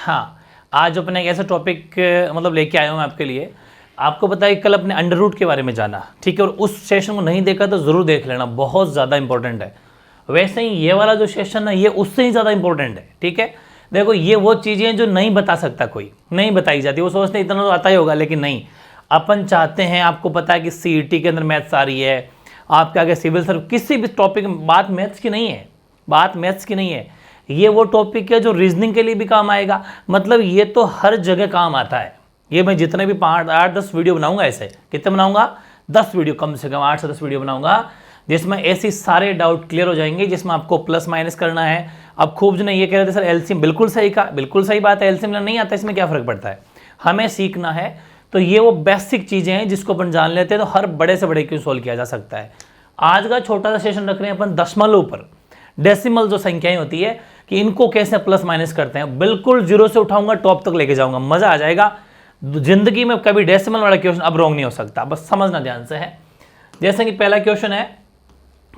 हाँ, आज अपने एक ऐसा टॉपिक मतलब लेके आया हूँ मैं आपके लिए। आपको पता है कल अपने अंडर रूट के बारे में जाना, ठीक है, और उस सेशन को नहीं देखा तो ज़रूर देख लेना, बहुत ज़्यादा इंपॉर्टेंट है। वैसे ही ये वाला जो सेशन है ये उससे ही ज़्यादा इंपॉर्टेंट है, ठीक है। देखो ये वो चीज़ें हैं जो नहीं बता सकता कोई, नहीं बताई जाती। वो सोचते इतना तो आता ही होगा, लेकिन नहीं, अपन चाहते हैं, आपको पता है कि सीईटी के अंदर मैथ्स आ रही है, आपके आगे सिविल सर्विस, किसी भी टॉपिक में बात मैथ्स की नहीं है, बात मैथ्स की नहीं है। ये वो टॉपिक है जो रीजनिंग के लिए भी काम आएगा, मतलब ये तो हर जगह काम आता है। ये मैं जितने भी 8-10 वीडियो बनाऊंगा, ऐसे कितने बनाऊंगा, 10 वीडियो, कम से कम 8 से 10 वीडियो बनाऊंगा, जिसमें ऐसे सारे डाउट क्लियर हो जाएंगे, जिसमें आपको प्लस माइनस करना है। अब खूब जो नहीं ये कह रहे थे सर एलसीएम, बिल्कुल सही कहा, बिल्कुल सही बात है, एलसीएम नहीं आता, इसमें क्या फर्क पड़ता है, हमें सीखना है। तो ये वो बेसिक चीज़ें हैं जिसको अपन जान लेते हैं तो हर बड़े से बड़े क्यों सोल्व किया जा सकता है। आज का छोटा सा सेशन रख रहे हैं अपन दशमलव पर, डेसिमल जो संख्याएं होती है कि इनको कैसे प्लस माइनस करते हैं, बिल्कुल जीरो से उठाऊंगा टॉप तक लेके जाऊंगा, मजा आ जाएगा। जिंदगी में कभी डेसिमल वाला क्वेश्चन अब रॉन्ग नहीं हो सकता, बस समझना ध्यान से है। जैसे कि पहला क्वेश्चन है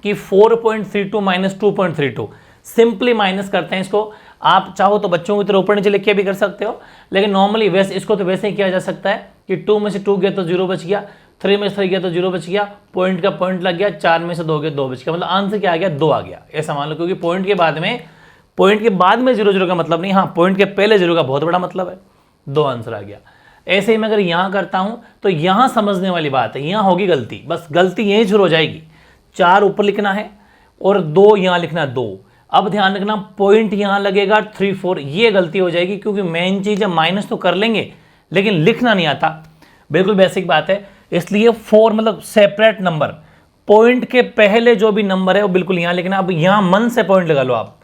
कि 4.32 माइनस 2.32, सिंपली माइनस करते हैं इसको। आप चाहो तो बच्चों की तरह ऊपर नीचे लिख के भी कर सकते हो, लेकिन नॉर्मली वैसे इसको तो वैसे ही किया जा सकता है कि 2 में से 2 गया तो 0 बच गया, 3 में से 3 गया तो 0 बच गया, पॉइंट का पॉइंट लग गया, 4 में से 2 गया 2 बच गया, मतलब आंसर क्या आ गया, 2 आ गया, ऐसा मान लो। क्योंकि पॉइंट के बाद में 0 का मतलब नहीं, हाँ पॉइंट के पहले 0 का बहुत बड़ा मतलब है, 2 आंसर आ गया। ऐसे ही मैं अगर यहाँ करता हूँ तो यहाँ समझने वाली बात है, यहाँ होगी गलती, बस गलती यहीं शुरू हो जाएगी। 4 ऊपर लिखना है और 2 यहाँ लिखना है, 2। अब ध्यान रखना पॉइंट यहाँ लगेगा 3, 4, ये गलती हो जाएगी, क्योंकि मेन चीज़ है माइनस तो कर लेंगे लेकिन लिखना नहीं आता, बिल्कुल बेसिक बात है। इसलिए 4 मतलब सेपरेट नंबर, पॉइंट के पहले जो भी नंबर है वो बिल्कुल यहाँ लिखना। अब यहाँ मन से पॉइंट लगा लो, आप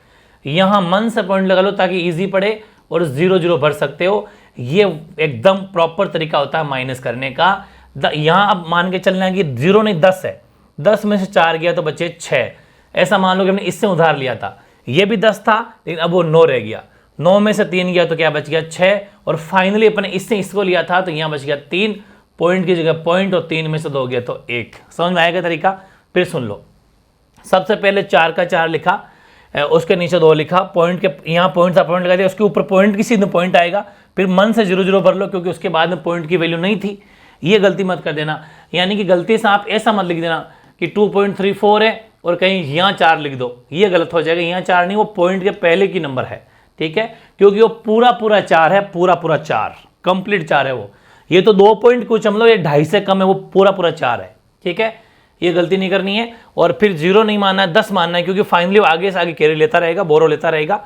यहाँ मन से पॉइंट लगा लो ताकि इजी पड़े और 0 0 भर सकते हो। ये एकदम प्रॉपर तरीका होता है माइनस करने का। यहाँ अब मान के चलना है कि 0 नहीं 10 है, 10 में से 4 गया तो बचे 6, ऐसा मान लो कि हमने इससे उधार लिया था, ये भी 10 था लेकिन अब वो 9 रह गया, 9 में से 3 गया तो क्या बच गया 6, और फाइनली अपने इससे इसको लिया था तो यहाँ बच गया 3, पॉइंट की जगह पॉइंट, और 3 में से 2 गया तो 1। समझ में आएगा तरीका? फिर सुन लो, सबसे पहले 4 का 4 लिखा, उसके नीचे 2 लिखा, पॉइंट के यहाँ पॉइंट था, पॉइंट लगा दिया, उसके ऊपर पॉइंट की सीधे पॉइंट आएगा, फिर मन से 0 0 भर लो, क्योंकि उसके बाद में पॉइंट की वैल्यू नहीं थी। ये गलती मत कर देना, यानी कि गलती से आप ऐसा मत लिख देना कि 2.34 है और कहीं यहाँ 4 लिख दो, ये गलत हो जाएगा। यहाँ 4 नहीं, वो पॉइंट के पहले की नंबर है, ठीक है, क्योंकि वो पूरा 4 है, पूरा 4 कंप्लीट 4 है वो। ये तो 2 पॉइंट कुछ मतलब ये 2.5 से कम है, वो पूरा 4 है, ठीक है, ये गलती नहीं करनी है। और फिर 0 नहीं मानना है, 10 मानना है, क्योंकि फाइनली वो आगे से आगे कैरी लेता रहेगा, बोरो लेता रहेगा।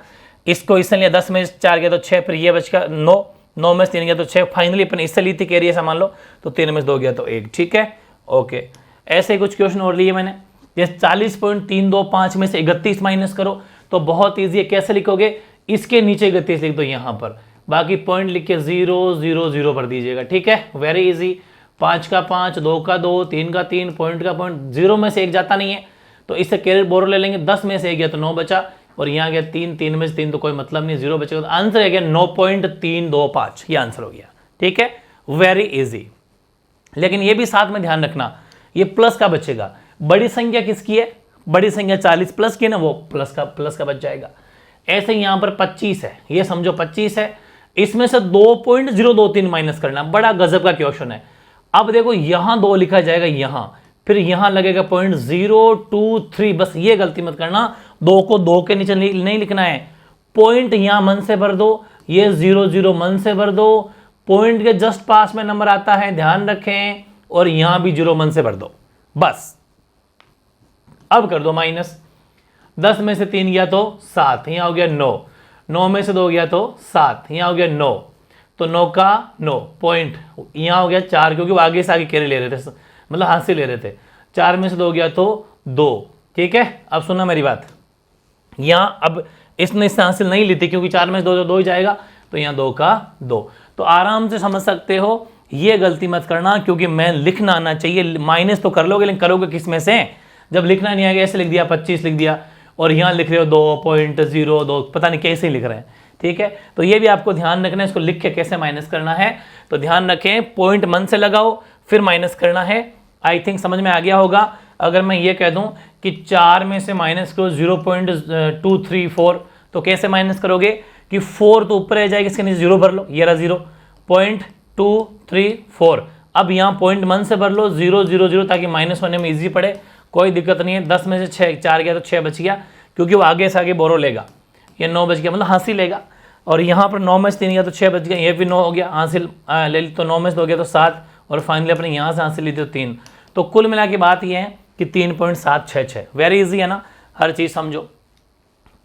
इसको इससे लिया 10 में 4 गया तो 6, फिर ये बच गया 9, 9 में से 3 गया तो 6, फाइनली अपन इससे ली थी कैरी, ऐसा मान लो, तो 3 में से 2 गया तो 1, ठीक है, ओके। ऐसे ही कुछ क्वेश्चन और लिए मैंने, जैसे 40.325 में से 31 माइनस करो, तो बहुत ईजी है। कैसे लिखोगे, इसके नीचे 31 लिख दो यहाँ पर, बाकी पॉइंट लिख के 0 0 0 भर दीजिएगा, ठीक है, वेरी इजी। 5 का 5, 2 का 2, 3 का 3, पॉइंट का पॉइंट, 0 में से 1 जाता नहीं है तो इससे कैरी बोरो ले लेंगे, 10 में से 1 गया तो 9 बचा, और यहाँ गया 3, 3 में से 3 तो कोई मतलब नहीं, 0 बचेगा, तो आंसर है गया 9.325, ये आंसर हो गया, ठीक है, वेरी इजी। लेकिन ये भी साथ में ध्यान रखना, ये प्लस का बचेगा, बड़ी संख्या किसकी है, बड़ी संख्या 40 प्लस की है ना, वो प्लस का बच जाएगा। ऐसे ही यहाँ पर 25 है, ये समझो 25 है, इसमें से 2.023 माइनस करना, बड़ा गजब का क्वेश्चन है। अब देखो यहाँ 2 लिखा जाएगा, यहाँ फिर यहाँ लगेगा पॉइंट 023, बस ये गलती मत करना, 2 को 2 के नीचे नहीं लिखना है, पॉइंट यहाँ मन से भर दो, ये 0 0 मन से भर दो, पॉइंट के जस्ट पास में नंबर आता है, ध्यान रखें, और यहाँ भी 0 मन से भर दो, बस। अब कर दो माइनस, 10 में से 3 गया तो 7, यहाँ हो गया 9, 9 में से 2 गया तो 7, यहाँ हो गया 9, तो 9 का 9, पॉइंट यहाँ हो गया 4, क्योंकि वो आगे से आगे कैरी ले रहे थे, मतलब हाथ से ले रहे थे, 4 में से 2 गया तो 2, ठीक है। अब सुना मेरी बात, यहाँ अब इसने इससे हासिल नहीं ली थी, क्योंकि 4 में से 2 ही जाएगा, तो यहाँ 2 का 2, तो आराम से समझ सकते हो। ये गलती मत करना, क्योंकि मैं लिखना आना चाहिए, माइनस तो कर लोगे लेकिन करोगे किस में से, जब लिखना नहीं आएगा, ऐसे लिख दिया 25 लिख दिया, और यहाँ लिख रहे हो 2.02, पता नहीं कैसे लिख रहे हैं, ठीक है। तो ये भी आपको ध्यान रखना है, इसको लिख के कैसे माइनस करना है, तो ध्यान रखें, पॉइंट मन से लगाओ फिर माइनस करना है। आई थिंक समझ में आ गया होगा। अगर मैं ये कह दूं कि 4 में से माइनस करो 0.234, तो कैसे माइनस करोगे, कि 4 तो ऊपर रह जाएगा, इसके नीचे 0 भर लो, ये रहा 0, 0.234। अब यहाँ 0.1 से भर लो 0 0 0 ताकि माइनस होने में ईजी पड़े, कोई दिक्कत नहीं है। 10 में से 6 4 गया तो 6 बच गया, क्योंकि वो आगे से आगे बोरो लेगा। ये 9 बच गया, मतलब हासिल लेगा। और यहाँ पर 9 में से 3 गया तो 6 बच गया, ये भी 9 हो गया हासिल ले ली, तो 9 में से 2 गया तो 7, और फाइनली अपने यहाँ से हासिल ली तो 3। तो कुल मिला के बात ये है कि 3.766। वेरी इजी है ना, हर चीज़ समझो।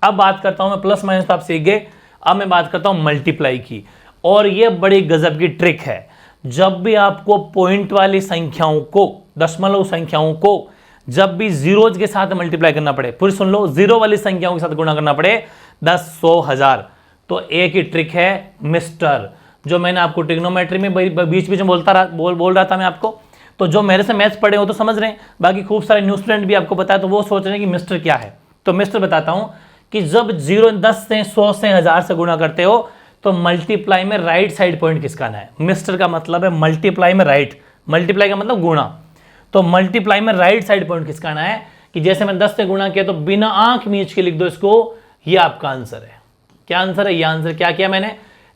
अब बात करता हूँ मैं, प्लस माइनस तो आप सीख गए, अब मैं बात करता हूँ मल्टीप्लाई की। और ये बड़ी गजब की ट्रिक है, जब भी आपको पॉइंट वाली संख्याओं को, दशमलव संख्याओं को जब भी जीरोज के साथ मल्टीप्लाई करना पड़े, फिर सुन लो, जीरो वाली संख्याओं के साथ गुणा करना पड़े 10, 100, 1000, तो एक ही ट्रिक है मिस्टर, जो मैंने आपको ट्रिग्नोमेट्री में बीच बीच में बोल रहा था मैं आपको। तो जो मेरे से मैथ्स पढ़े हो तो समझ रहे हैं, बाकी खूब सारे न्यू स्टूडेंट भी आपको पता है, तो वो सोच रहे हैं कि मिस्टर क्या है। तो मिस्टर बताता हूं कि जब 0 10 से 100 से 1000 से गुणा करते हो तो मल्टीप्लाई में राइट साइड पॉइंट किसका आना है। मिस्टर का मतलब है मल्टीप्लाई में राइट, मल्टीप्लाई का मतलब गुणा, तो मल्टीप्लाई में राइट साइड पॉइंट किसका आना है कि जैसे मैं 10 से गुणा किया तो बिना आंख मीच के लिख दो इसको, ये आपका आंसर है। क्या आंसर है? ये आंसर क्या किया मैंने,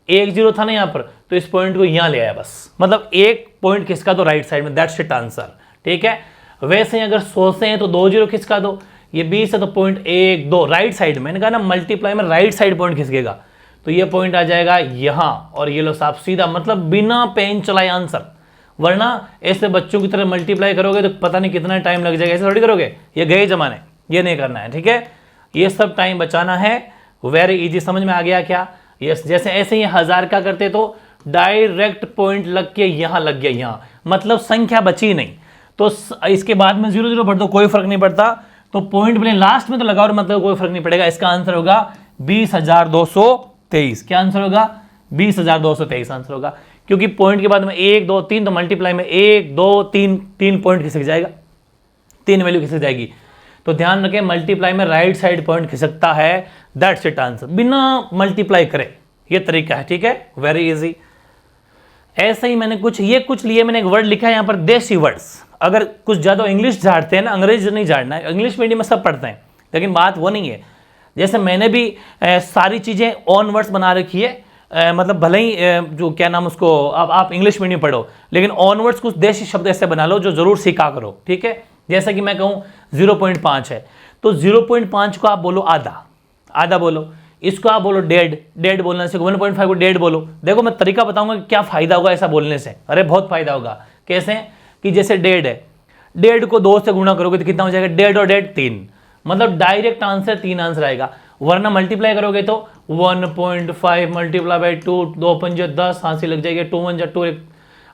1 0 था ना यहाँ पर, तो इस पॉइंट को यहाँ ले आया बस, मतलब एक पॉइंट किसका, तो राइट साइड में, दैट्स इट आंसर। ठीक है, वैसे ही अगर 100 से है तो 2 0 खिसका दो, ये 20 है तो पॉइंट 1 2 राइट साइड, मैंने कहा ना मल्टीप्लाई में राइट साइड पॉइंट खिसकेगा, तो ये पॉइंट आ जाएगा यहाँ, और ये लो साहब सीधा, मतलब बिना पेन चलाए आंसर। वरना ऐसे बच्चों की तरह मल्टीप्लाई करोगे तो पता नहीं कितना टाइम लग जाएगा, ऐसे थोड़ी करोगे, ये गए जमाने, ये नहीं करना है। ठीक है, ये सब टाइम बचाना है। वेरी इजी, समझ में आ गया क्या? यस, जैसे ऐसे ही 1000 का करते तो डायरेक्ट पॉइंट लग के यहाँ लग गया, यहाँ मतलब संख्या बची नहीं, तो इसके बाद में 0 0 भर दो, कोई फर्क नहीं पड़ता, तो पॉइंट बने लास्ट में तो लगाओ, मतलब कोई फर्क नहीं पड़ेगा। इसका आंसर होगा 20,223। क्या आंसर होगा? 20,223 आंसर होगा, क्योंकि पॉइंट के बाद में 1 2 3, तो मल्टीप्लाई में 1 2 3 3 पॉइंट खिसक जाएगा, 3 वैल्यू खिसक जाएगी। तो ध्यान रखें, मल्टीप्लाई में राइट साइड पॉइंट खिसकता है, दैट्स इट आंसर, बिना मल्टीप्लाई करे, ये तरीका है। ठीक है, वेरी इजी। ऐसे ही मैंने कुछ लिए, मैंने एक वर्ड लिखा है यहाँ पर, देसी वर्ड्स। अगर कुछ ज़्यादा इंग्लिश झाड़ते हैं ना, अंग्रेजी नहीं झाड़ना है, इंग्लिश मीडियम में सब पढ़ते हैं, लेकिन बात वो नहीं है। जैसे मैंने भी सारी चीज़ें ऑन वर्ड्स बना रखी है, मतलब भले ही जो क्या नाम उसको, अब आप इंग्लिश मीडियम पढ़ो, लेकिन ऑन वर्ड्स कुछ देसी शब्द ऐसे बना लो जो जरूर सीखा करो। ठीक है, जैसे कि मैं कहूँ 0.5 है, तो 0.5 को आप बोलो आधा, आधा बोलो, इसको आप बोलो डेढ़ बोलने से, 1.5 को डेढ़ बोलो। देखो मैं तरीका बताऊंगा कि क्या फायदा होगा ऐसा बोलने से, अरे बहुत फायदा होगा। कैसे? कि जैसे डेढ़ है, डेढ़ को 2 से गुणा करोगे तो कितना हो जाएगा, डेढ़ और डेढ़ 3, मतलब डायरेक्ट आंसर 3 आंसर आएगा। वरना मल्टीप्लाई करोगे तो 1.5 मल्टीप्लाई बाई 2, 2 पंजे 10, हासिल लग जाएगी, 2 1 2,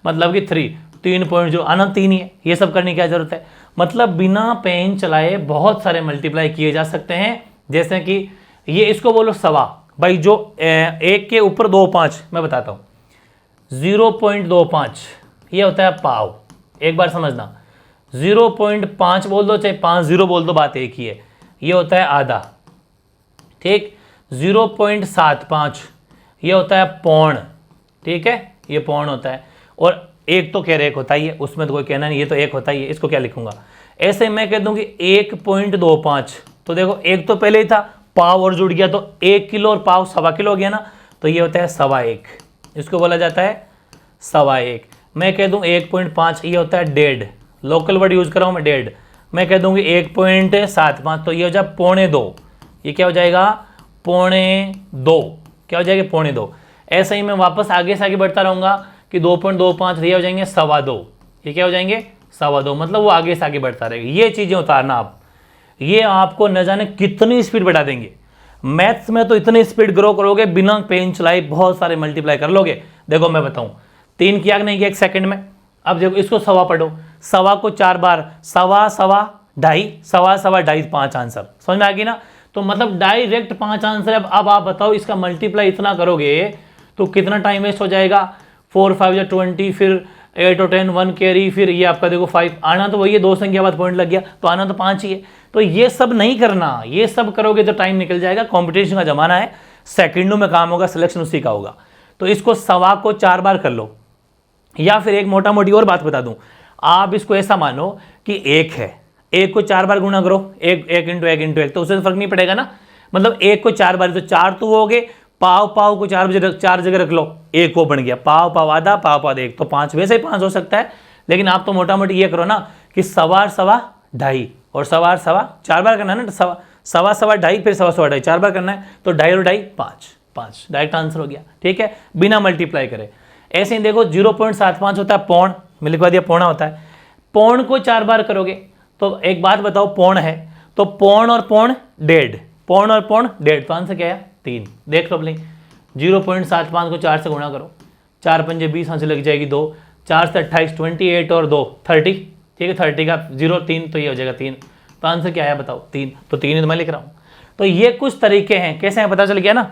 मतलब कि 3, 3.0 आना 3 ही है। ये सब करने की क्या जरूरत है, मतलब बिना पेन चलाए बहुत सारे मल्टीप्लाई किए जा सकते हैं। जैसे कि ये, इसको बोलो सवा, भाई जो 1 के ऊपर 2 5, मैं बताता हूँ 0.25 ये होता है पाव। एक बार समझना, 0.5 बोल दो चाहे 5 0 बोल दो, बात एक ही है, ये होता है आधा। ठीक, 0.75 ये होता है पौण। ठीक है, ये पौण होता है, और एक तो कह रहे एक होता ही है, उसमें तो कोई कहना नहीं, ये तो एक होता ही है, इसको क्या लिखूंगा। ऐसे मैं कह दूं कि 1.25, तो देखो एक तो पहले ही था, पाव और जुड़ गया, तो 1 किलो और पाव सवा किलो हो गया ना, तो ये होता है 1.25, इसको बोला जाता है 1.25। मैं कह दूं 1.5 ये होता है डेढ़, लोकल वर्ड यूज कर रहा हूं मैं, डेढ़। मैं कह दूंगी 1.75, तो ये हो जाए 1.25, ये क्या हो जाएगा 1.25, क्या हो जाएगा 1.25। ऐसे ही मैं वापस आगे से आगे बढ़ता रहूंगा कि 2.25 ये हो जाएंगे 2.25, ये क्या हो जाएंगे 2.25, मतलब वो आगे से आगे बढ़ता रहेगा। ये चीजें उतारना आप, ये आपको न जाने कितनी स्पीड बढ़ा देंगे। मैथ्स में तो इतनी स्पीड ग्रो करोगे, बिना पेन चलाए बहुत सारे मल्टीप्लाई कर लोगे। देखो मैं बताऊं, 3 किया कि नहीं किया 1 सेकंड में। अब देखो इसको सवा पढ़ो, सवा को 4 बार, सवा सवा ढाई, सवा सवा ढाई, 5 आंसर, समझ में आ गई ना। तो मतलब डायरेक्ट 5 आंसर। अब आप बताओ इसका मल्टीप्लाई इतना करोगे तो कितना टाइम वेस्ट हो जाएगा। 4 5 या 20, फिर 8 और 10 1 कैरी, फिर ये आपका देखो 5, आना तो वही है, 2 संख्या बाद पॉइंट लग गया, तो आना तो 5 ही है। तो ये सब नहीं करना, ये सब करोगे तो टाइम निकल जाएगा। कंपटीशन का जमाना है, सेकंडों में काम होगा, सिलेक्शन उसी का होगा। तो इसको सवा को 4 बार कर लो, या फिर एक मोटा मोटी और बात बता दूं, आप इसको ऐसा मानो कि 1 है, 1 को 4 बार गुणा करो, 1 1 इंटू 1 इंटू 1, तो उससे फर्क नहीं पड़ेगा ना। मतलब 1 को 4 बार, तो 4 तो हो गए, पाव पाव को 4 जगह रख लो, एक वो बन गया, पाव पाव आधा, पाव पाव एक, तो 5, वैसे ही 5 हो सकता है। लेकिन आप तो मोटा मोटी ये करो ना कि सवा सवा ढाई और सवा सवा 4 बार करना है ना, सवा सवा ढाई फिर सवा सवा ढाई 4 बार करना है, तो ढाई और ढाई 5 डायरेक्ट आंसर हो गया। ठीक है, बिना मल्टीप्लाई करे। ऐसे ही देखो 0.75 होता है पौन, मैं लिखवा दिया पौना होता है, पौन को 4 बार करोगे तो एक बात बताओ, पौन है तो पौन और पौन डेढ़, पौन और पौन डेढ़, तो आंसर क्या है 3। देख लो भाई 0.75 को 4 से गुणा करो, 4 पंजे 20, यहाँ से लग जाएगी 2, 4 से 28, 28 और 2 30। ठीक है, 30 का 0 3 तो ये हो जाएगा 3, तो आंसर क्या है बताओ 3, तो 3 ही तो मैं लिख रहा हूँ। तो ये कुछ तरीके हैं, कैसे हैं पता चल गया ना।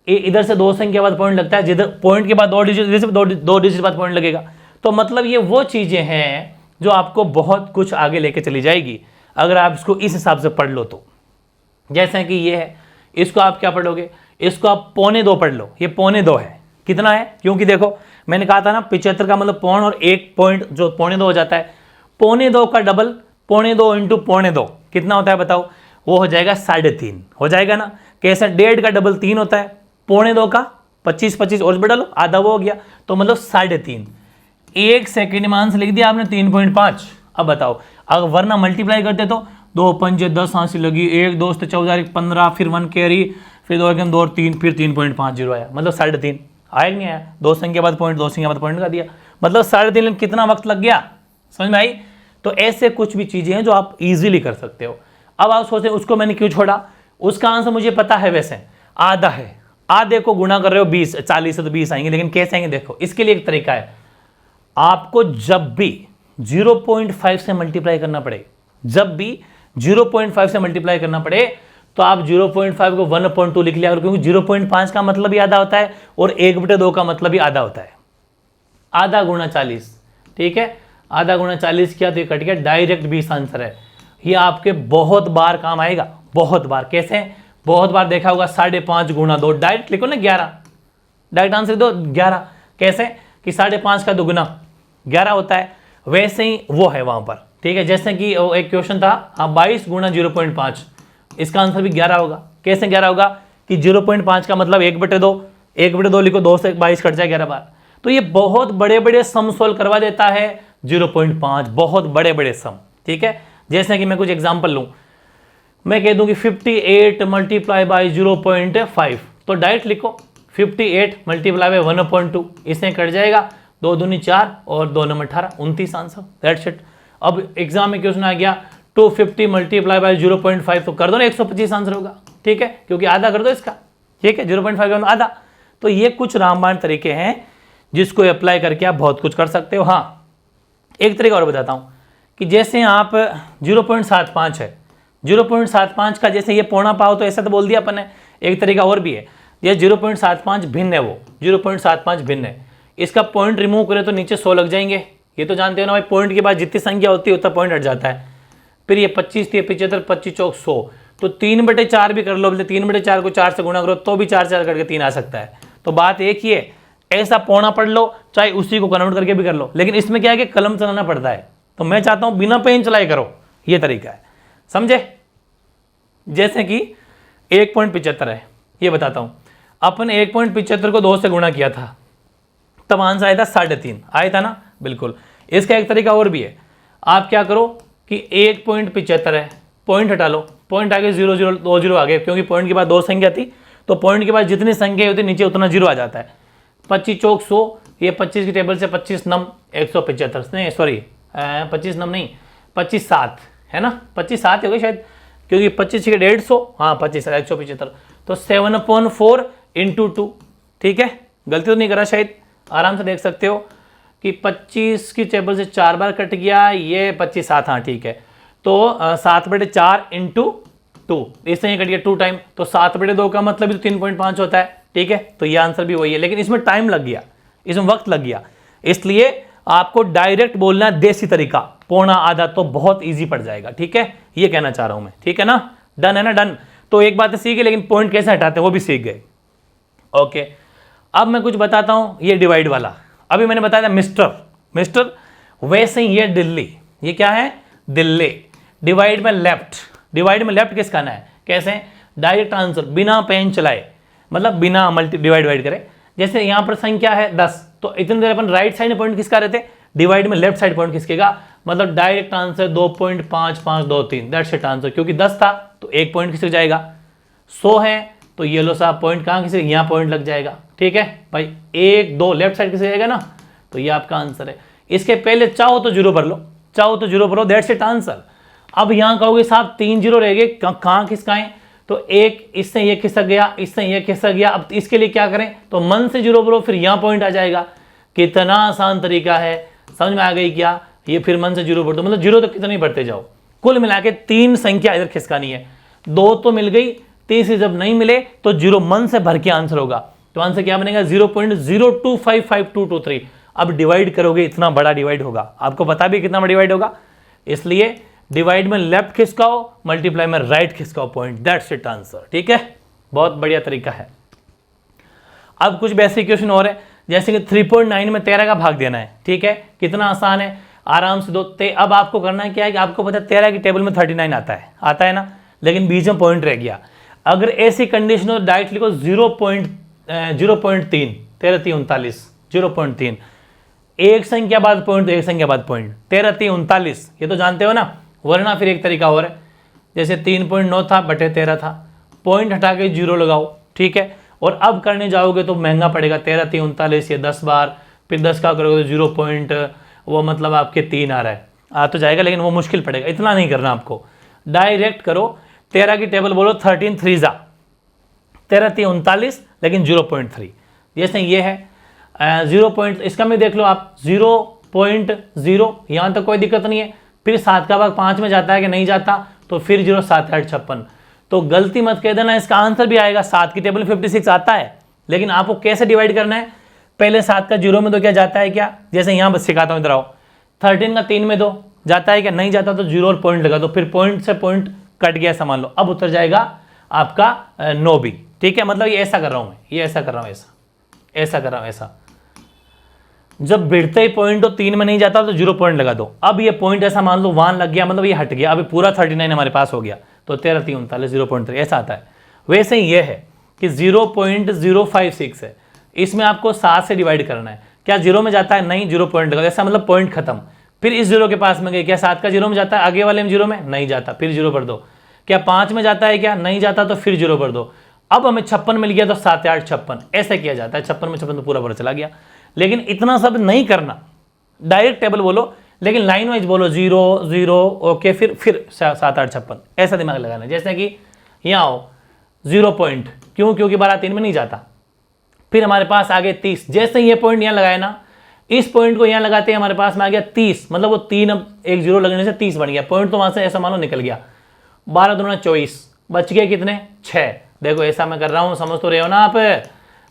इधर से 2 संख्या के बाद पॉइंट लगता है, जिधर पॉइंट के बाद 2 डिजिट, इधर से 2 डिजिट के बाद पॉइंट लगेगा। तो मतलब ये वो चीज़ें हैं जो आपको बहुत कुछ आगे लेके चली जाएगी अगर आप इसको इस हिसाब से पढ़ लो तो। जैसे कि ये है, इसको आप क्या पढ़ोगे, इसको आप 1.25 पढ़ लो, ये 1.25 है, कितना है, क्योंकि देखो मैंने कहा था ना 75 का मतलब पौन और 1 पॉइंट जो 1.25 हो जाता है, 1.25 का डबल 1.25 इंटू 1.25 कितना होता है बताओ, वो हो जाएगा 3.5 हो जाएगा ना। कैसे, 1.5 का डबल 3 होता है, 1.25 का 25 और बढ़ा लो, आधा वो हो गया, तो मतलब 3.5। 1 सेकेंड में आंसर लिख दिया आपने 3.5। अब बताओ अगर वरना मल्टीप्लाई करते तो 2 पंजे 10 हासिल लगी, 1 2 14 1 15, फिर 1 कैरी, फिर 2 2 और 3, फिर 3.50 आया, मतलब 3.5 आया कि नहीं आया। 2 संख्या के बाद पॉइंट, 2 संख्या के बाद पॉइंट का दिया, मतलब 3.5 कितना वक्त लग गया, समझ में आई। तो ऐसे कुछ भी चीजें हैं जो आप इजीली कर सकते हो। अब आप सोचते उसको मैंने क्यों छोड़ा, उसका आंसर मुझे पता है, वैसे आधा है, आधे को गुणा कर रहे हो 20 40 से तो 20 आएंगे, लेकिन कैसे आएंगे देखो, इसके लिए एक तरीका है, आपको जब भी 0.5 से मल्टीप्लाई करना पड़े, जब भी 0.5 से मल्टीप्लाई करना पड़े तो आप 0.5 को 1/2 लिख लिया, क्योंकि 0.5 का मतलब ही आधा होता है और 1/2 का मतलब ही आधा होता है। आधा गुणा 40, ठीक है, आधा गुणा 40 किया तो ये कट गया, डायरेक्ट 20 आंसर है। ये आपके बहुत बार काम आएगा, बहुत बार। कैसे, बहुत बार देखा होगा 5.5 गुणा 2, डायरेक्ट लिखो ना 11, डायरेक्ट आंसर दो 11। कैसे कि 5.5 का दुगुना 11 होता है, वैसे ही वो है वहां पर। ठीक है, जैसे कि एक क्वेश्चन था, हाँ 22 गुणा 0.5, इसका आंसर भी 11 होगा। कैसे 11 होगा कि 0.5 का मतलब 1/2, 1/2 लिखो, 2 से 22 कट जाए 11 बार। तो ये बहुत बड़े बड़े सम सोल्व करवा देता है 0.5, बहुत बड़े बड़े सम। ठीक है, जैसे कि मैं कुछ एग्जाम्पल लूँ, मैं कह दूं कि 58 मल्टीप्लाई बाई 0.5, तो डायरेक्ट लिखो 58 मल्टीप्लाई बाई 1/2, इससे कट जाएगा, 2 दूनी 4 और 2 9 18, 29 आंसर, दैट्स इट। अब एग्जाम में क्वेश्चन आ गया 250 मल्टीप्लाई बाई 0.5, तो कर दो ना 125 आंसर होगा। ठीक है, क्योंकि आधा कर दो इसका, ठीक है, 0.5 का आधा। तो ये कुछ रामबाण तरीके हैं जिसको अप्लाई करके आप बहुत कुछ कर सकते हो। हाँ, एक तरीका और बताता हूँ कि जैसे आप 0.75 है, 0.75 का जैसे ये पौना पाव, तो ऐसा तो बोल दिया अपन ने, एक तरीका और भी है, ये 0.75 भिन्न है, वो 0.75 भिन्न है, इसका पॉइंट रिमूव करें तो नीचे 100 लग जाएंगे, ये तो जानते हो ना भाई, पॉइंट के बाद जितनी संख्या होती है उतना पॉइंट हट जाता है। फिर ये 25 थी, 75, 25 चौक 100, तो 3/4 भी कर लो, बोले 3/4 को 4 से गुणा करो तो भी 4 करके 3 आ सकता है। तो बात एक ही है, ऐसा पौना पढ़ लो, चाहे उसी को कन्वर्ट करके भी कर लो, लेकिन इसमें क्या है कि कलम चलाना पड़ता है, तो मैं चाहता हूं बिना पेन चलाए करो, ये तरीका है, समझे। जैसे कि 1.75 है, ये बताता हूं, अपन 1.75 को 2 से गुणा किया था, तब आंसर आया था 3.5, आया था ना, बिल्कुल। इसका एक तरीका और भी है, आप क्या करो कि 1.75 है, पॉइंट हटा लो, पॉइंट आगे 0 0 2 0 आ गए, क्योंकि पॉइंट के बाद 2 संख्या थी, तो पॉइंट के बाद जितनी संख्या होती नीचे उतना 0 आ जाता है। 25 चौक 100, ये 25 की टेबल से 25 नम 175, नहीं सॉरी 25 नम नहीं, 25 7 है ना, 25 7 हो गए शायद, क्योंकि 25 के 150, हाँ 25 175, तो 7/4 इंटू 2, ठीक है, गलती तो नहीं करा शायद, आराम से देख सकते हो कि 25 की टेबल से 4 बार कट गया, ये 25 7, हाँ ठीक है, तो 7/4 इंटू 2, इससे ये कट गया 2 टाइम, तो 7/2 का मतलब भी तो 3.5 होता है। ठीक है, तो ये आंसर भी वही है, लेकिन इसमें टाइम लग गया, इसमें वक्त लग गया, इसलिए आपको डायरेक्ट बोलना है देसी तरीका, पौना आधा, तो बहुत इजी पड़ जाएगा। ठीक है, ये कहना चाह रहा हूं मैं, ठीक है ना, डन है ना, डन। तो एक बात सीख गए, लेकिन पॉइंट कैसे हटाते हैं वो भी सीख गए। ओके, अब मैं कुछ बताता हूं, ये डिवाइड वाला, अभी मैंने बताया था मिस्टर, वैसे ही ये दिल्ली, ये क्या है, दिल्ली। डिवाइड में लेफ्ट, डिवाइड में लेफ्ट किसका आना है, कैसे, डायरेक्ट आंसर बिना पेन चलाए, मतलब बिना डिवाइड करे। जैसे यहाँ पर संख्या है 10, तो इतनी देर अपन राइट साइड में पॉइंट किसका रहते, डिवाइड में लेफ्ट साइड पॉइंट किसकेगा, मतलब direct answer 2.5523, that's it answer. क्योंकि 10 था तो एक पॉइंट किसके जाएगा, 100 है तो ये लो साहब पॉइंट कहाँ किसे, यहाँ पॉइंट लग जाएगा। ठीक है भाई, 1 2 लेफ्ट साइड किसके जाएगा ना, तो ये आपका आंसर है। इसके पहले चाहो तो जीरो भर लो, चाहो तो जीरो भरो, दैट्स इट आंसर। अब यहाँ कहोगे साहब 3 जीरो रह गए, कहाँ किसका है, तो एक इससे ये खिसक गया, इससे ये खिसक गया। अब इसके लिए क्या करें, तो मन से जीरो भरो, फिर यहाँ पॉइंट आ जाएगा। कितना आसान तरीका है, समझ में आ गई क्या, ये फिर मन से जीरो भर दो, मतलब जीरो तो कितना ही भरते जाओ। कुल मिला के 3 संख्या इधर खिसकानी है, 2 तो मिल गई, तीसरी जब नहीं मिले तो जीरो मन से भर के आंसर होगा। तो आंसर क्या बनेगा, 0.02552223। अब डिवाइड करोगे, इतना बड़ा डिवाइड होगा, आपको पता भी कितना बड़ा डिवाइड होगा, इसलिए डिवाइड में लेफ्ट खिसकाओ, मल्टीप्लाई में राइट खिसकाओ पॉइंट, दैट्स इट आंसर। ठीक है, बहुत बढ़िया तरीका है। अब कुछ बेसिक क्वेश्चन और है, जैसे कि 3.9 में 13 का भाग देना है। ठीक है, कितना आसान है, आराम से दो। अब आपको करना है क्या है कि आपको पता है 13 की टेबल में 39 आता है ना, लेकिन बीच में पॉइंट रह गया। अगर ऐसी कंडीशन हो तो डायरेक्ट लिखो 0.3, 13 3 39, 0.3, एक संख्या बाद पॉइंट तो एक संख्या बाद पॉइंट, 13 3 39, ये तो जानते हो ना। वरना फिर एक तरीका और है, जैसे 3.9 था बटे 13 था, पॉइंट हटा के जीरो लगाओ। ठीक है, और अब करने जाओगे तो महंगा पड़ेगा, 13 3 39, ये 10 बार, फिर 10 का करोगे तो 0 पॉइंट, वो मतलब आपके 3 आ रहा है, आ तो जाएगा लेकिन वो मुश्किल पड़ेगा। इतना नहीं करना आपको, डायरेक्ट करो। 13 की टेबल बोलो 13 3 जा 13 3 39, लेकिन 0.3, जैसे ये है 0. इसका में देख लो आप 0.0, यहाँ तक कोई दिक्कत नहीं है। फिर 7 का भाग 5 में जाता है कि नहीं जाता, तो फिर 0 7 8 56, तो गलती मत कह देना, इसका आंसर भी आएगा। 7 की टेबल 56 आता है, लेकिन आपको कैसे डिवाइड करना है, पहले 7 का 0 में दो, क्या जाता है क्या, जैसे यहाँ बस सिखाता हूँ, इधर आओ। 13 का 3 में दो, जाता है क्या, नहीं जाता, तो 0 और पॉइंट लगा दो, फिर पॉइंट से पॉइंट कट गया, समझ लो। अब उतर जाएगा आपका 9 भी। ठीक है, मतलब ये ऐसा कर रहा हूँ मैं, ये ऐसा कर रहा हूँ, ऐसा कर रहा हूँ, ऐसा। जब बढ़ते ही पॉइंट हो 3 में नहीं जाता तो 0 पॉइंट लगा दो। अब ये पॉइंट ऐसा मान लो वहां लग गया, मतलब ये हट गया, अभी पूरा 39 हमारे पास हो गया, तो 13 3 39, 0.3 ऐसा आता है। वैसे ही ये है कि 0.056 है, इसमें आपको 7 से डिवाइड करना है। क्या 0 में जाता है, नहीं, 0 पॉइंट लगा, ऐसा मतलब पॉइंट खत्म। फिर इस 0 के पास में गए, क्या 7 का 0 में जाता है, आगे वाले में 0 में नहीं जाता, फिर 0 भर दो। क्या 5 में जाता है, क्या नहीं जाता, तो फिर 0 भर दो। अब हमें 56 मिल गया, तो 7 8 56 ऐसा किया जाता है। 56 में 56 तो पूरा भर चला गया। लेकिन इतना सब नहीं करना, डायरेक्ट टेबल बोलो, लेकिन लाइन वाइज बोलो, 0 0 ओके, फिर 7 8 56 ऐसा दिमाग लगाना। जैसे कि यहाँ आओ 0 पॉइंट, क्यों, क्योंकि 12 3 में नहीं जाता। फिर हमारे पास आ गए 30, जैसे ही ये पॉइंट यहाँ लगाया ना, इस पॉइंट को यहाँ लगाते हैं, हमारे पास में आ गया 30, मतलब वो 3 अब एक 0 लगने से 30 बन गया, पॉइंट तो वहां से ऐसा मानो निकल गया। 12 दूना 24, बच गए कितने, 6। देखो ऐसा मैं कर रहा हूँ, समझ तो रहे हो ना आप,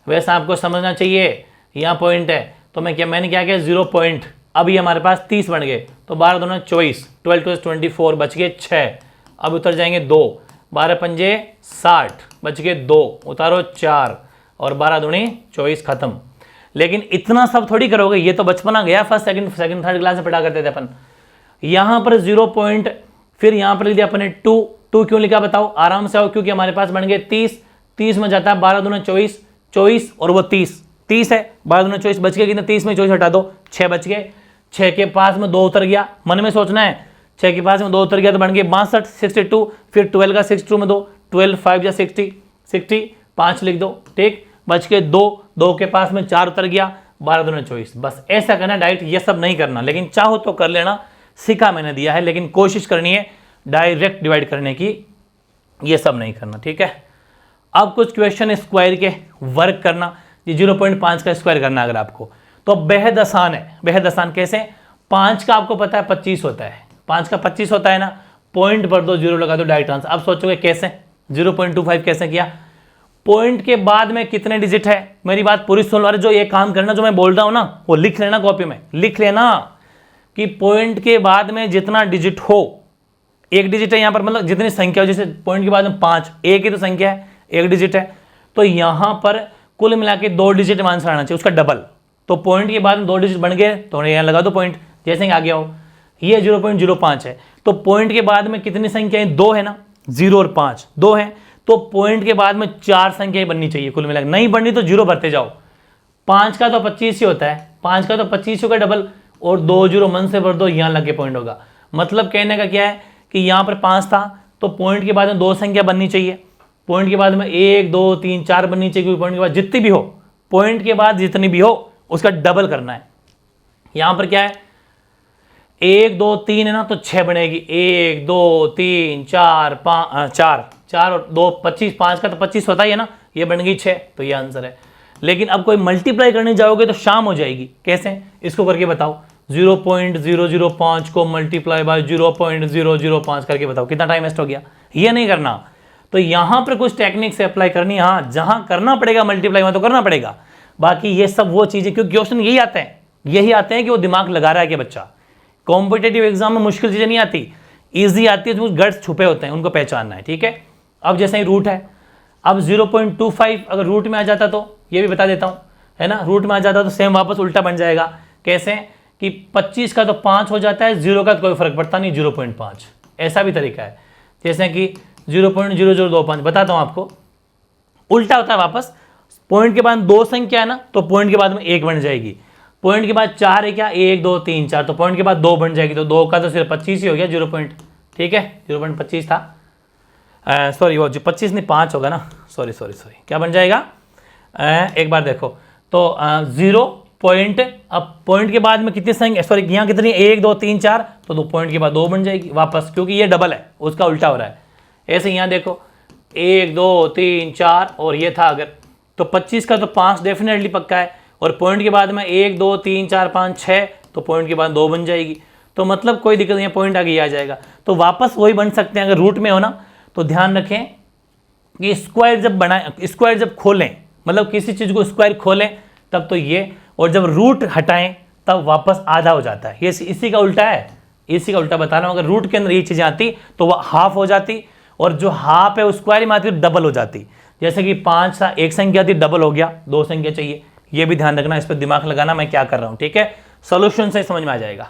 वैसा आपको समझना चाहिए। यहाँ पॉइंट है, तो मैंने क्या किया, 0 पॉइंट, अब ये हमारे पास 30 बन गए, तो 12 दूना 24, 12 2 24, बच गए 6। अब उतर जाएंगे 2, 12 पंजे 60, बच गए 2, उतारो 4, और 12 दूनी 24, खत्म। लेकिन इतना सब थोड़ी करोगे, ये तो बचपना गया, फर्स्ट सेकंड थर्ड क्लास में पढ़ा करते थे अपन। यहाँ पर 0 पॉइंट, फिर यहाँ पर लिख दिया अपने 2 क्यों लिखा बताओ, आराम से आओ, क्योंकि हमारे पास बन गए 30 में जाता है 12 दूना 24 और वो 30 है, 12 दूना 24, बच गए कितने, 30 में 24 हटा दो, 6 बच गए। 6 के पास में 2 उतर गया, मन में सोचना है, 6 के पास में 2 उतर गया तो बन गए 62 62, फिर 12 का 62 में 2, 12 5 या 60 5 लिख दो, ठीक, बच के 2 के पास में 4 उतर गया, 12 दूना 24। बस ऐसा करना डायरेक्ट, ये सब नहीं करना, लेकिन चाहो तो कर लेना, सिखा मैंने दिया है, लेकिन कोशिश करनी है डायरेक्ट डिवाइड करने की, ये सब नहीं करना। ठीक है, अब कुछ क्वेश्चन स्क्वायर के वर्क करना, ये 0.5 का स्क्वायर करना अगर आपको, तो बेहद आसान है, बेहद आसान। कैसे, 5 का आपको पता है 25 होता है, 5 का 25 होता है ना, पॉइंट भर दो, 0 लगा दो, डायरेक्ट आंसर। अब सोचोगे कैसे, 0.25 कैसे किया, पॉइंट के बाद में कितने डिजिट है, मेरी बात पूरी सुन लो, जो ये काम करना जो मैं बोल रहा हूं ना, वो लिख लेना, कॉपी में लिख लेना कि पॉइंट के बाद में जितना डिजिट हो, एक डिजिट है यहाँ पर, मतलब जितनी संख्या हो, जैसे पॉइंट के बाद में 5, एक ही तो संख्या है, एक डिजिट है, तो यहाँ पर कुल मिला के 2 डिजिट में आंसर आना चाहिए, उसका डबल। तो पॉइंट के बाद में 2 डिजिट बन गए, तो यहाँ लगा दो पॉइंट, जैसे कि आ गया हो, ये 0.05 है, तो पॉइंट के बाद में कितनी संख्या है, 2 है ना, 0 और 5 2 है, तो पॉइंट के बाद में 4 संख्याएं बननी चाहिए कुल मिलाकर, नहीं बननी तो 0 भरते जाओ। 5 का तो 25 ही होता है, 5 का तो 25 होगा डबल, और 2 0 मन से भर दो, यहाँ लग के पॉइंट होगा। मतलब कहने का क्या है कि यहाँ पर 5 था तो पॉइंट के बाद में 2 संख्या बननी चाहिए, पॉइंट के बाद में 1 2 3 4 बननी चाहिए, क्योंकि पॉइंट के बाद जितनी भी हो, पॉइंट के बाद जितनी भी हो उसका डबल करना है। यहाँ पर क्या है 1 2 3 है ना, तो 6 बनेगी, 1 2 3 4 5 4 और 2 25, 5 का तो 25 होता ही है ना, ये बन गई 6, तो ये आंसर है। लेकिन अब कोई मल्टीप्लाई करने जाओगे तो शाम हो जाएगी, कैसे इसको करके बताओ, 0.005 को मल्टीप्लाई बाय 0.005 करके बताओ, कितना टाइम वेस्ट हो गया। ये नहीं करना, तो यहां पर कुछ टेक्निक से अप्लाई करनी है। हाँ, जहां करना पड़ेगा मल्टीप्लाई में तो करना पड़ेगा, बाकी ये सब वो चीजें, क्योंकि क्वेश्चन यही आते हैं कि वो दिमाग लगा रहा है कि बच्चा। कॉम्पिटेटिव एग्जाम में मुश्किल चीजें नहीं आती, ईजी आती है, जो गट्स छुपे होते हैं उनको पहचानना है, ठीक है। अब जैसे ही रूट है, अब 0.25 अगर रूट में आ जाता तो ये भी बता देता हूं, है ना, रूट में आ जाता तो सेम वापस उल्टा बन जाएगा। कैसे कि 25 का तो 5 हो जाता है, 0 का तो कोई फर्क पड़ता नहीं, 0.5, ऐसा भी तरीका है। जैसे कि 0.0025 बताता हूं आपको, उल्टा होता है वापस। पॉइंट के बाद 2 संख्या है ना, तो पॉइंट के बाद में 1 बन जाएगी, पॉइंट के बाद 4 है क्या, 1 2 3 4, तो पॉइंट के बाद 2 बन जाएगी, तो 2 का तो सिर्फ 25 ही हो गया, 0. ठीक है, 0.25 था, सॉरी वो जो 25 नहीं 5 होगा ना, सॉरी क्या बन जाएगा, एक बार देखो तो 0 पॉइंट, अब पॉइंट के बाद में कितनी संख्या, सॉरी यहाँ कितनी, 1 2 3 4, तो 2 पॉइंट के बाद 2 बन जाएगी वापस, क्योंकि ये डबल है, उसका उल्टा हो रहा है। ऐसे यहाँ देखो 1 2 3 4 और ये था अगर, तो 25 का तो 5 डेफिनेटली पक्का है, और पॉइंट के बाद में 1 2 3 4 5 6, तो पॉइंट के बाद 2 बन जाएगी, तो मतलब कोई दिक्कत नहीं है, पॉइंट आगे आ जाएगा, तो वापस वही बन सकते हैं। अगर रूट में हो ना तो ध्यान रखें कि स्क्वायर जब बनाए, स्क्वायर जब खोलें, मतलब किसी चीज़ को स्क्वायर खोलें तब तो ये, और जब रूट हटाएं तब वापस आधा हो जाता है। ये इसी का उल्टा है, इसी का उल्टा बता रहा हूँ। अगर रूट के अंदर ये चीज़ें आती तो वह हाफ हो जाती, और जो हाफ है उस स्क्वायर में आती तो डबल हो जाती। जैसे कि 5 था, 1 संख्या थी, डबल हो गया, 2 संख्या चाहिए। ये भी ध्यान रखना, इस पर दिमाग लगाना मैं क्या कर रहा हूँ, ठीक है। सोल्यूशन से समझ में आ जाएगा।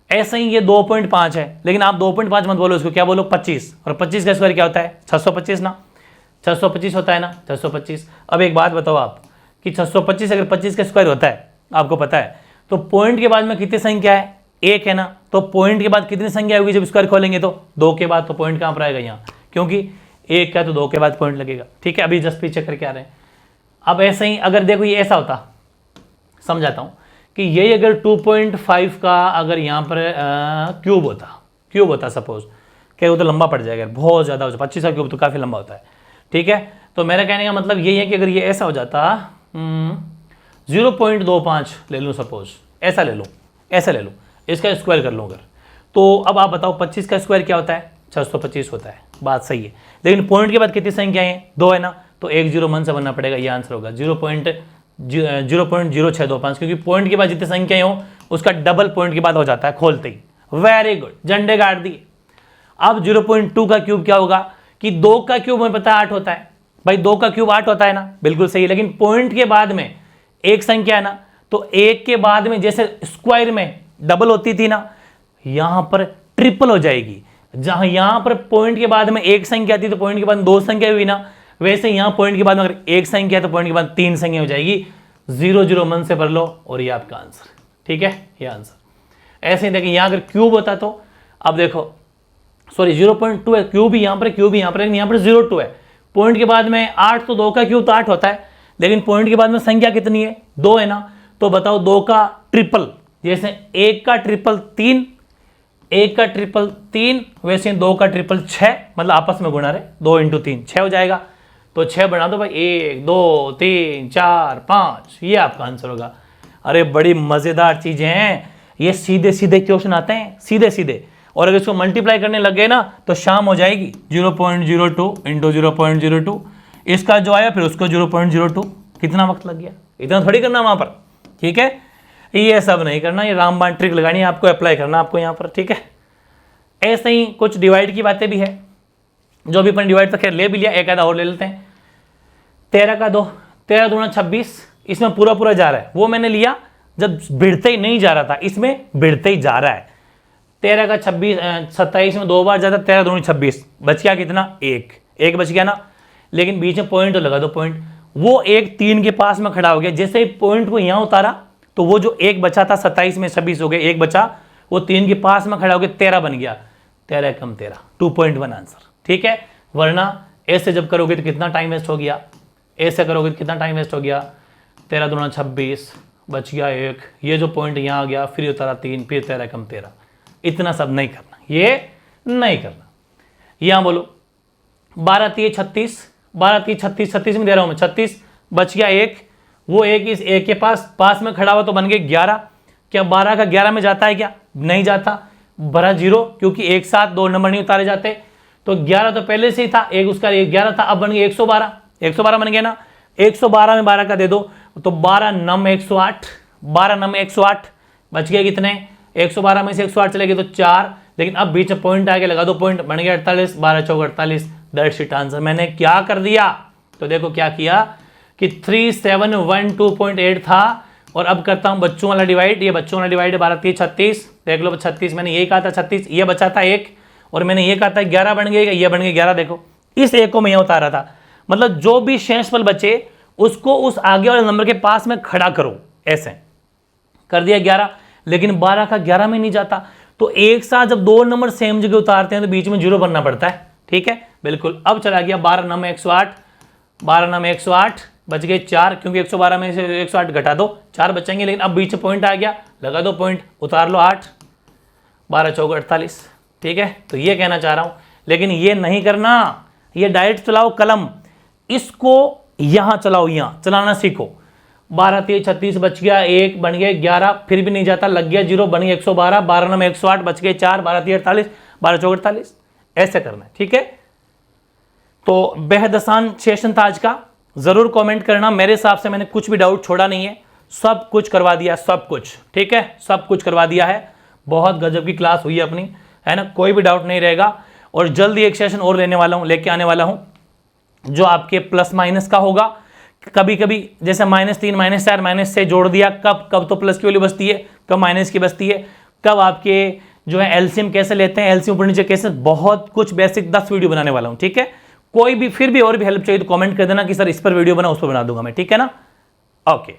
ऐसे ही ये 2.5 है, लेकिन आप 2.5 मत बोलो, इसको क्या बोलो 25, और 25 का स्क्वायर क्या होता है 625 ना, 625 होता है ना, 625। अब एक बात बताओ आप कि 625 अगर 25 का स्क्वायर होता है, आपको पता है, तो पॉइंट के बाद में कितनी संख्या है, 1 है ना, तो पॉइंट के बाद कितनी संख्या होगी जब स्क्वायर खोलेंगे, तो 2 के बाद, तो पॉइंट कहाँ पर आएगा यहाँ, क्योंकि 1 का तो 2 के बाद पॉइंट लगेगा, ठीक है। अभी जस्ट पीछे करके आ रहे हैं। अब ऐसे ही अगर देखो ये ऐसा होता, समझाता हूँ कि यही अगर 2.5 का अगर यहाँ पर क्यूब होता सपोज, क्या वो तो लंबा पड़ जाएगा, बहुत ज़्यादा हो जाए, 25 का क्यूब तो काफ़ी लंबा होता है, ठीक है। तो मेरा कहने का मतलब यही है कि अगर ये ऐसा हो जाता 0.25 ले लूँ सपोज, ऐसा ले लूँ, इसका स्क्वायर कर लूँ अगर, तो अब आप बताओ 25 का स्क्वायर क्या होता है, 625 होता है, बात सही है। लेकिन पॉइंट के बाद कितनी संख्याएं हैं, 2 है ना, तो 1 0 मन से बनना पड़ेगा, ये आंसर होगा 0.0625, क्योंकि पॉइंट के बाद जितनी संख्याएं हो उसका डबल पॉइंट के बाद हो जाता है खोलते ही। वेरी गुड, झंडे गाड़ दिए। अब 0.2 का क्यूब क्या होगा कि 2 का क्यूब हमें पता है 8 होता है, भाई 2 का क्यूब 8 होता है ना, बिल्कुल सही। लेकिन पॉइंट के बाद में एक संख्या है ना, तो 1 के बाद में जैसे स्क्वायर में डबल होती थी ना, यहां पर ट्रिपल हो जाएगी। जहां यहां पर पॉइंट के बाद में एक संख्या थी तो पॉइंट के बाद 2 संख्या हुई ना, वैसे यहां पॉइंट के बाद में अगर एक संख्या है तो पॉइंट के बाद 3 संख्या हो जाएगी। 0 0 मन से भर लो और ये आपका आंसर, ठीक है, ये आंसर। ऐसे ही देखिए यहां अगर क्यूब होता तो, अब देखो सॉरी 0.2 है, क्यूब भी यहां पर, क्यूब भी यहां पर, लेकिन यहां पर 0.2 है। पॉइंट के बाद में 8, तो 2 का क्यूब तो 8 होता है, लेकिन पॉइंट के बाद में संख्या कितनी है, 2 है ना, तो बताओ 2 का ट्रिपल, जैसे 1 का ट्रिपल 3, 1 का ट्रिपल 3, वैसे 2 का ट्रिपल 6, मतलब आपस में गुणा रहे, 2 × 3 6 हो जाएगा। तो 6 बना दो भाई, 1 2 3 4 5, ये आपका आंसर होगा। अरे बड़ी मजेदार चीजें हैं ये, सीधे सीधे क्वेश्चन आते हैं, सीधे सीधे, और अगर इसको मल्टीप्लाई करने लग गए ना तो शाम हो जाएगी। 0.02 × 0.02, इसका जो आया फिर उसको 0.02, कितना वक्त लग गया, इतना थोड़ी करना वहां पर, ठीक है। ये सब नहीं करना, ये रामबाण ट्रिक लगानी है आपको, अप्लाई करना आपको यहाँ पर, ठीक है। ऐसे ही कुछ डिवाइड की बातें भी है, जो भी अपन डिवाइड तो खैर ले भी लिया, एक आधा और ले लेते हैं। 13 का 2, 13 दूना 26, इसमें पूरा पूरा जा रहा है, वो मैंने लिया जब भिड़ते ही नहीं जा रहा था, इसमें भिड़ते ही जा रहा है। 13 का 27 में 2 बार जाता, 13 दूनी 26, बच गया कितना 1, एक बच गया ना, लेकिन बीच में पॉइंट तो लगा दो पॉइंट। वो एक 3 के पास में खड़ा हो गया, जैसे ही पॉइंट को यहां उतारा तो वो जो एक बचा था 27 में 26 हो गए, एक बचा, वो 3 के पास में खड़ा हो गया, 13 बन गया, 13 कम 13, 2.1 आंसर। ठीक है, वरना ऐसे जब करोगे तो कितना टाइम वेस्ट हो गया, ऐसे करोगे तो कितना टाइम वेस्ट हो गया, 13 दूना 26, बच गया 1, ये जो पॉइंट यहाँ आ गया, फिर उतारा 3, फिर 13 कम 13, इतना सब नहीं करना, ये नहीं करना। यहाँ बोलो 12 3 36, 12 3 36, 36 में दे रहा हूँ मैं 36, बच गया 1, वो एक इस एक के पास में खड़ा हुआ तो बन गए 11। क्या 12 का 11 में जाता है क्या, नहीं जाता, भरा 0, क्योंकि एक साथ 2 नंबर नहीं उतारे जाते। तो 11 तो पहले से ही था, एक उसका 11 था, अब बन गया 112, 112 बन गया ना, 112 में 12 का दे दो तो 12 नम 108, 12 नम 108, बच गया कितने, 112 में से 108 चले गए तो 4, लेकिन अब बीच में पॉइंट आके लगा दो पॉइंट, बन गया 48, 12 चौक 48, दैट्स इट आंसर। मैंने क्या कर दिया, तो देखो क्या किया कि 3712.8 था, और अब करता हूं बच्चों वाला डिवाइड, ये बच्चों वाला डिवाइड है 12 3 36, देख लो 36, मैंने यही कहा था 36, ये बचा था 1, और मैंने ये कहा था 11 बन गया, ये बन गया 11, देखो इस एक को मैं यहाँ उतारा था, मतलब जो भी शेषफल बचे उसको उस आगे वाले नंबर के पास में खड़ा करो, ऐसे कर दिया 11, लेकिन 12 का 11 में नहीं जाता, तो एक साथ जब 2 नंबर सेम जगह उतारते हैं तो बीच में 0 बनना पड़ता है। ठीक है, बिल्कुल। अब चला गया 12 नम 108, 12 नम 108, बच गए 4, क्योंकि 112 में से 108 घटा दो 4 बचेंगे, लेकिन अब बीच में पॉइंट आ गया, लगा दो पॉइंट, उतार लो 8, 12 चौक 48। ठीक है, तो ये कहना चाह रहा हूं, लेकिन ये नहीं करना, ये डायरेक्ट चलाओ कलम, इसको यहां चलाओ, यहां चलाना सीखो। 12 3 36 बच गया 1, बन गया 11, फिर भी नहीं जाता, लग गया 0, बन गया 112, 12 नम 108, बच गए 4, 12 3 48, 12 चौक 48, ऐसे करना है। ठीक है, तो बेहद आसान सेशन था आज का, जरूर कमेंट करना। मेरे हिसाब से मैंने कुछ भी डाउट छोड़ा नहीं है, सब कुछ करवा दिया, सब कुछ। ठीक है, सब कुछ करवा दिया है, बहुत गजब की क्लास हुई है अपनी, है ना, कोई भी डाउट नहीं रहेगा। और जल्दी एक सेशन और लेने वाला हूं, लेके आने वाला हूं, जो आपके प्लस माइनस का होगा। कभी कभी जैसे -3 -4 माइनस से जोड़ दिया, कब तो प्लस की वैल्यू बचती है, कब माइनस की बचती है, कब आपके जो है एलसीएम कैसे लेते हैं, एलसीएम ऊपर नीचे कैसे, बहुत कुछ बेसिक 10 वीडियो बनाने वाला हूं। ठीक है, कोई भी फिर भी और भी हेल्प चाहिए तो कमेंट कर देना कि सर इस पर वीडियो बना, उस पर बना दूंगा मैं। ठीक है ना, ओके।